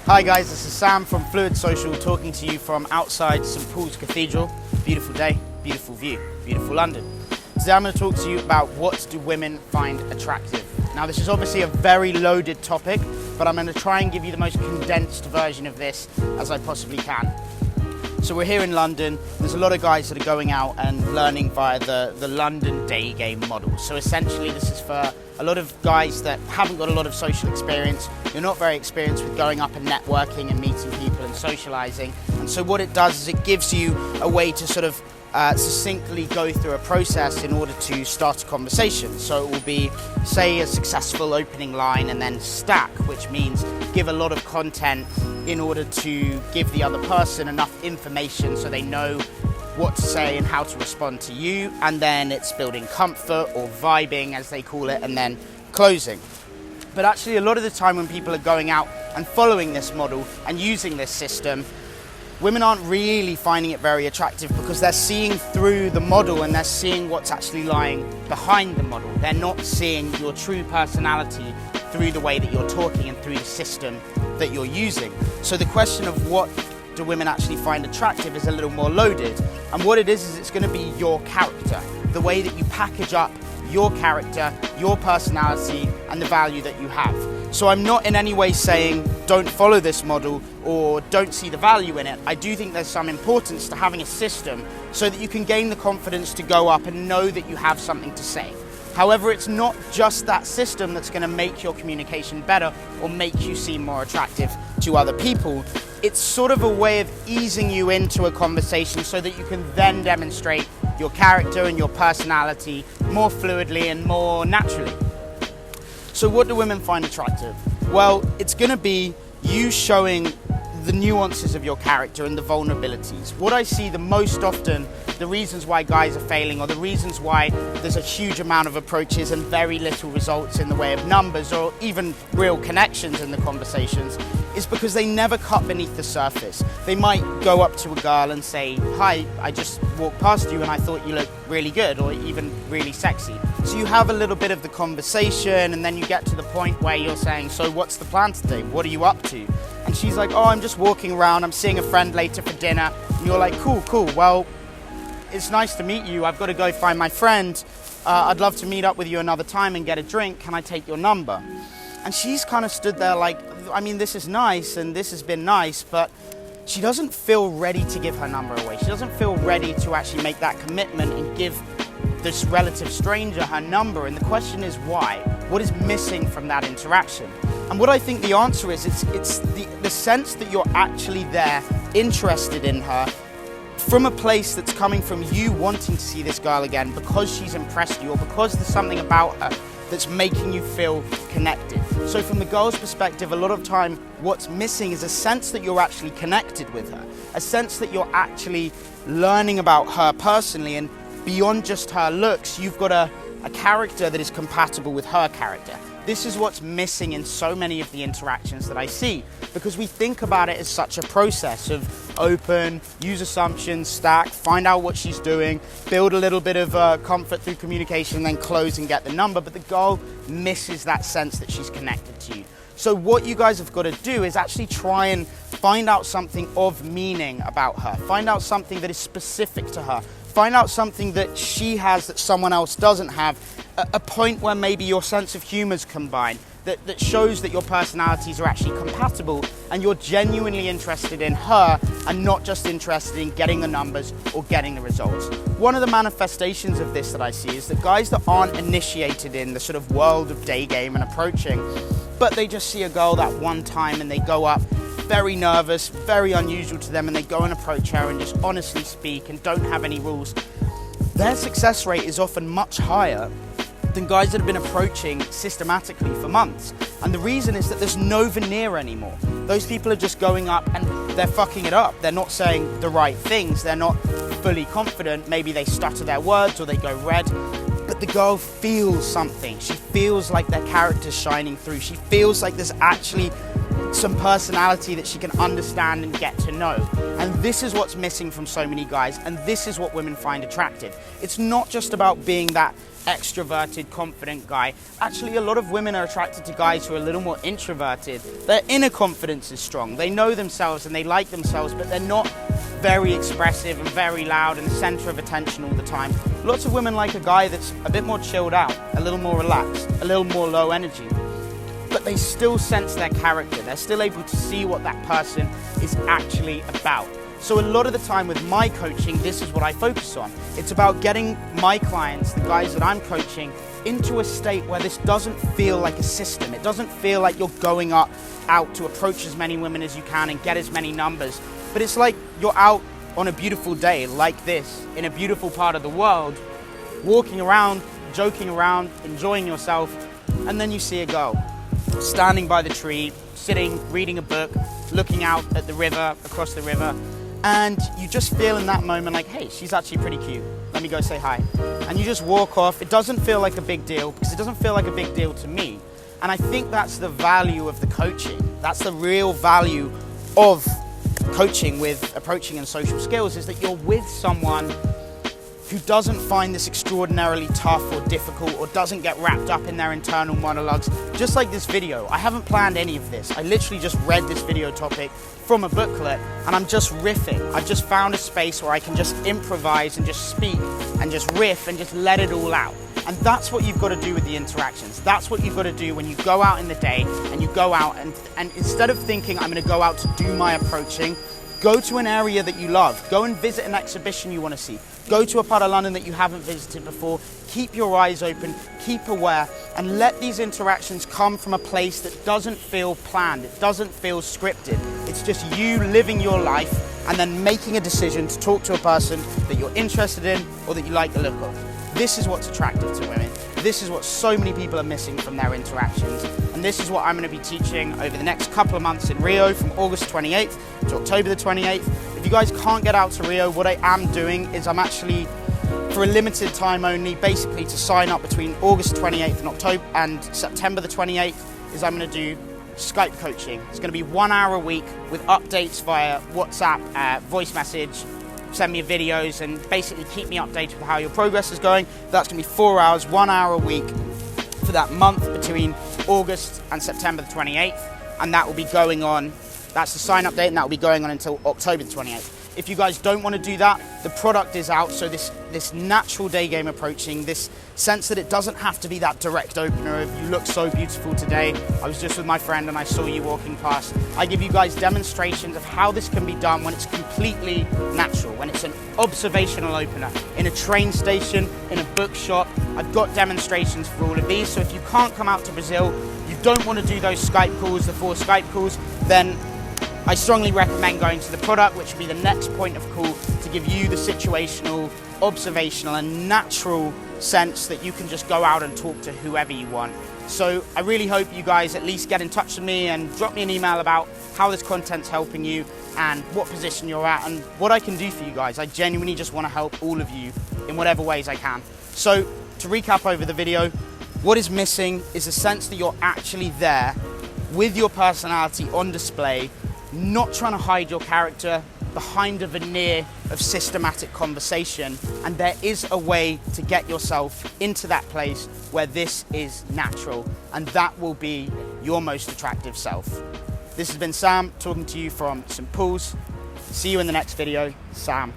Hi guys, this is Sam from Fluid Social talking to you from outside St Paul's Cathedral. Beautiful day, beautiful view, beautiful London. Today I'm going to talk to you about what do women find attractive. Now this is obviously a very loaded topic, but I'm going to try and give you the most condensed version of this as I possibly can. So we're here in London. There's a lot of guys that are going out and learning via the London day game model. So essentially this is for a lot of guys that haven't got a lot of social experience. You're not very experienced with going up and networking and meeting people and socializing. And so what it does is it gives you a way to sort of succinctly go through a process in order to start a conversation. So it will be, say, a successful opening line and then stack, which means give a lot of content in order to give the other person enough information so they know what to say and how to respond to you, and then it's building comfort or vibing as they call it, and then closing. But actually a lot of the time when people are going out and following this model and using this system, women aren't really finding it very attractive because they're seeing through the model and they're seeing what's actually lying behind the model. They're not seeing your true personality through the way that you're talking and through the system that you're using. So the question of what do women actually find attractive is a little more loaded. And what it is it's going to be your character, the way that you package up your character, your personality, and the value that you have. So I'm not in any way saying don't follow this model or don't see the value in it. I do think there's some importance to having a system so that you can gain the confidence to go up and know that you have something to say. However, it's not just that system that's going to make your communication better or make you seem more attractive to other people. It's sort of a way of easing you into a conversation so that you can then demonstrate your character and your personality more fluidly and more naturally. So what do women find attractive? Well, it's going to be you showing the nuances of your character and the vulnerabilities. What I see the most often, the reasons why guys are failing or the reasons why there's a huge amount of approaches and very little results in the way of numbers or even real connections in the conversations, is because they never cut beneath the surface. They might go up to a girl and say, "Hi, I just walked past you and I thought you looked really good," or even really sexy. So you have a little bit of the conversation and then you get to the point where you're saying, "So what's the plan today? What are you up to?" And she's like, "Oh, I'm just walking around, I'm seeing a friend later for dinner." And you're like, cool, well, it's nice to meet you. I've got to go find my friend. I'd love to meet up with you another time and get a drink. Can I take your number? And she's kind of stood there like, I mean, this is nice and this has been nice, but she doesn't feel ready to give her number away. She doesn't feel ready to actually make that commitment and give this relative stranger her number. And the question is why? What is missing from that interaction? And what I think the answer is, it's the sense that you're actually there, interested in her, from a place that's coming from you wanting to see this girl again because she's impressed you or because there's something about her that's making you feel connected. So from the girl's perspective, a lot of time what's missing is a sense that you're actually connected with her, a sense that you're actually learning about her personally, and beyond just her looks, you've got a character that is compatible with her character. This is what's missing in so many of the interactions that I see, because we think about it as such a process of open, use assumptions, stack, find out what she's doing, build a little bit of comfort through communication, then close and get the number. But the girl misses that sense that she's connected to you. So what you guys have got to do is actually try and find out something of meaning about her. Find out something that is specific to her. Find out something that she has that someone else doesn't have. A point where maybe your sense of humor's combined, that shows that your personalities are actually compatible and you're genuinely interested in her and not just interested in getting the numbers or getting the results. One of the manifestations of this that I see is that guys that aren't initiated in the sort of world of day game and approaching, but they just see a girl that one time and they go up very nervous, very unusual to them, and they go and approach her and just honestly speak and don't have any rules, their success rate is often much higher than guys that have been approaching systematically for months. And the reason is that there's no veneer anymore. Those people are just going up and they're fucking it up. They're not saying the right things. They're not fully confident. Maybe they stutter their words or they go red. But the girl feels something. She feels like their character's shining through. She feels like there's actually some personality that she can understand and get to know. And this is what's missing from so many guys, and this is what women find attractive. It's not just about being that extroverted, confident guy. Actually, a lot of women are attracted to guys who are a little more introverted. Their inner confidence is strong. They know themselves and they like themselves, but they're not very expressive and very loud and the center of attention all the time. Lots of women like a guy that's a bit more chilled out, a little more relaxed, a little more low energy. But they still sense their character. They're still able to see what that person is actually about. So a lot of the time with my coaching, this is what I focus on. It's about getting my clients, the guys that I'm coaching, into a state where this doesn't feel like a system. It doesn't feel like you're going out to approach as many women as you can and get as many numbers. But it's like you're out on a beautiful day like this, in a beautiful part of the world, walking around, joking around, enjoying yourself, and then you see a girl standing by the tree, sitting, reading a book, looking out at the river, across the river, and you just feel in that moment like, hey, she's actually pretty cute. Let me go say hi. And you just walk off. It doesn't feel like a big deal because it doesn't feel like a big deal to me. And I think that's the value of the coaching. That's the real value of coaching with approaching and social skills, is that you're with someone who doesn't find this extraordinarily tough or difficult or doesn't get wrapped up in their internal monologues. Just like this video, I haven't planned any of this. I literally just read this video topic from a booklet and I'm just riffing. I've just found a space where I can just improvise and just speak and just riff and just let it all out. And that's what you've got to do with the interactions. That's what you've got to do when you go out in the day and you go out and instead of thinking I'm going to go out to do my approaching, go to an area that you love. Go and visit an exhibition you want to see. Go to a part of London that you haven't visited before. Keep your eyes open, keep aware, and let these interactions come from a place that doesn't feel planned. It doesn't feel scripted. It's just you living your life and then making a decision to talk to a person that you're interested in or that you like the look of. This is what's attractive to women. This is what so many people are missing from their interactions. And this is what I'm going to be teaching over the next couple of months in Rio from August 28th to October the 28th. If you guys can't get out to Rio, what I am doing is I'm actually, for a limited time only, basically to sign up between August 28th and September the 28th, is I'm going to do Skype coaching. It's going to be 1 hour a week with updates via WhatsApp, voice message, send me videos and basically keep me updated with how your progress is going. That's going to be 4 hours, 1 hour a week for that month between August and September the 28th. And that will be going on, that's the sign up date, and that will be going on until October the 28th. If you guys don't want to do that, the product is out. So this natural day game approaching, this sense that it doesn't have to be that direct opener of you look so beautiful today. I was just with my friend and I saw you walking past. I give you guys demonstrations of how this can be done when it's completely natural, when it's an observational opener, in a train station, in a bookshop. I've got demonstrations for all of these. So if you can't come out to Brazil, you don't want to do those Skype calls, the 4 Skype calls, then I strongly recommend going to the product, which will be the next point of call to give you the situational, observational and natural sense that you can just go out and talk to whoever you want. So I really hope you guys at least get in touch with me and drop me an email about how this content's helping you and what position you're at and what I can do for you guys. I genuinely just want to help all of you in whatever ways I can. So to recap over the video, what is missing is a sense that you're actually there with your personality on display, not trying to hide your character behind a veneer of systematic conversation. And there is a way to get yourself into that place where this is natural, and that will be your most attractive self. This has been Sam talking to you from St. Paul's. See you in the next video. Sam.